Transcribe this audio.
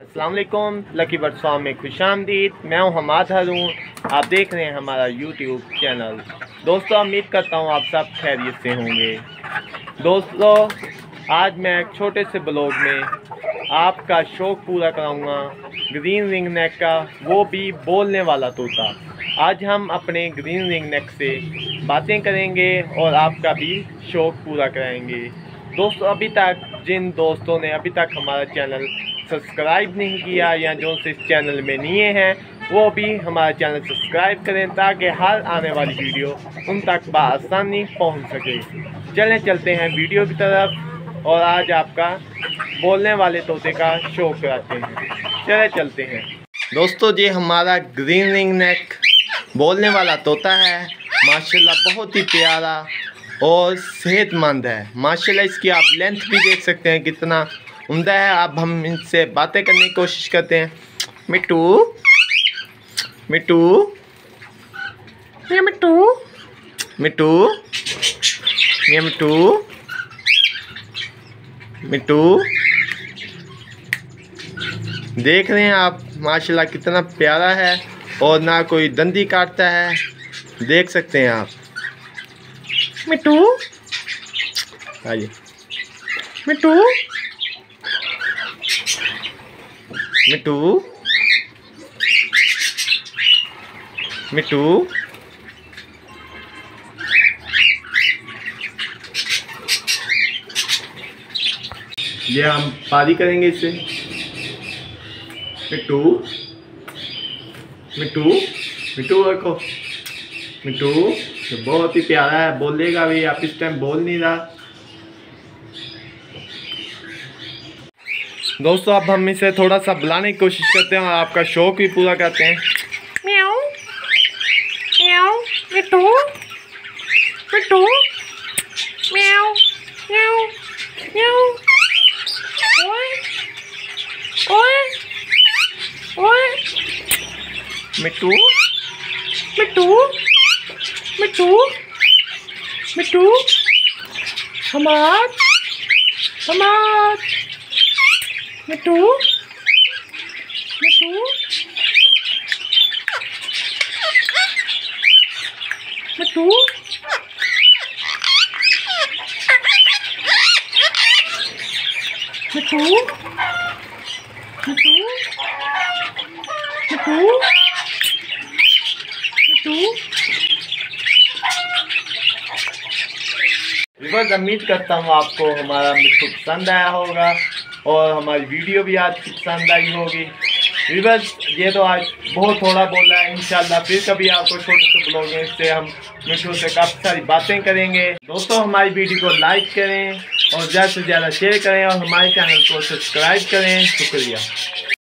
अस्सलाम वालेकुम, lucky bird farm में खुशामदीद। मैं हूं हमाद हारून। आप देख रहे हैं हमारा यूट्यूब चैनल। दोस्तों, उम्मीद करता हूं आप सब खैरियत से होंगे। दोस्तों, आज मैं एक छोटे से ब्लॉग में आपका शौक़ पूरा कराऊंगा ग्रीन रिंग नेक का, वो भी बोलने वाला तोता। आज हम अपने ग्रीन रिंग नेक से बातें करेंगे और आपका भी शौक़ पूरा कराएंगे। दोस्तों, अभी तक जिन दोस्तों ने अभी तक हमारा चैनल सब्सक्राइब नहीं किया या जो इस चैनल में नए हैं, वो भी हमारा चैनल सब्सक्राइब करें ताकि हर आने वाली वीडियो उन तक बआसानी पहुंच सके। चलते हैं वीडियो की तरफ और आज आपका बोलने वाले तोते का शौक़ कराते हैं। चलते हैं। दोस्तों, ये हमारा ग्रीन रिंग नेक बोलने वाला तोता है। माशाल्लाह बहुत ही प्यारा और सेहतमंद है। माशाल्लाह इसकी आप लेंथ भी देख सकते हैं कितना उम्दा है। अब हम इनसे बातें करने की कोशिश करते हैं। मिट्टू मिट्टू मिट्टू मिट्टू मिट्टू मिट्टू, देख रहे हैं आप माशाल्लाह कितना प्यारा है और ना कोई दंदी काटता है, देख सकते हैं आप। मिट्टू आइए, मिट्टू मिट्टू मिट्टू, ये हम पारी करेंगे इससे। मिट्टू मिट्टू मिट्टू रखो। मिट्टू तो बहुत ही प्यारा है, बोलेगा भी। आप इस टाइम बोल नहीं रहा। दोस्तों, अब हम इसे थोड़ा सा बुलाने की कोशिश करते हैं और आपका शौक भी पूरा करते हैं। म्याऊ म्याऊ मिट्टू मिट्टू म्याऊ म्याऊ म्याऊ, ओए ओए ओए, मिट्टू मिट्टू मिट्टू मिट्टू, हमाद हमाद, मिट्टू मिट्टू मिट्टू मिट्टू मिट्टू मिट्टू मिट्टू। व्यूअर्स, उम्मीद करता हूँ आपको हमारा मिट्टू पसंद आया होगा और हमारी वीडियो भी आज पसंद आई होगी। व्यूअर्स, ये तो आज बहुत थोड़ा बोला है। इंशाल्लाह फिर कभी आपको छोटे से ब्लॉग में इससे हम मिट्टू से काफ़ी सारी बातें करेंगे। दोस्तों, हमारी वीडियो को लाइक करें और ज़्यादा से ज़्यादा शेयर करें और हमारे चैनल को सब्सक्राइब करें। शुक्रिया।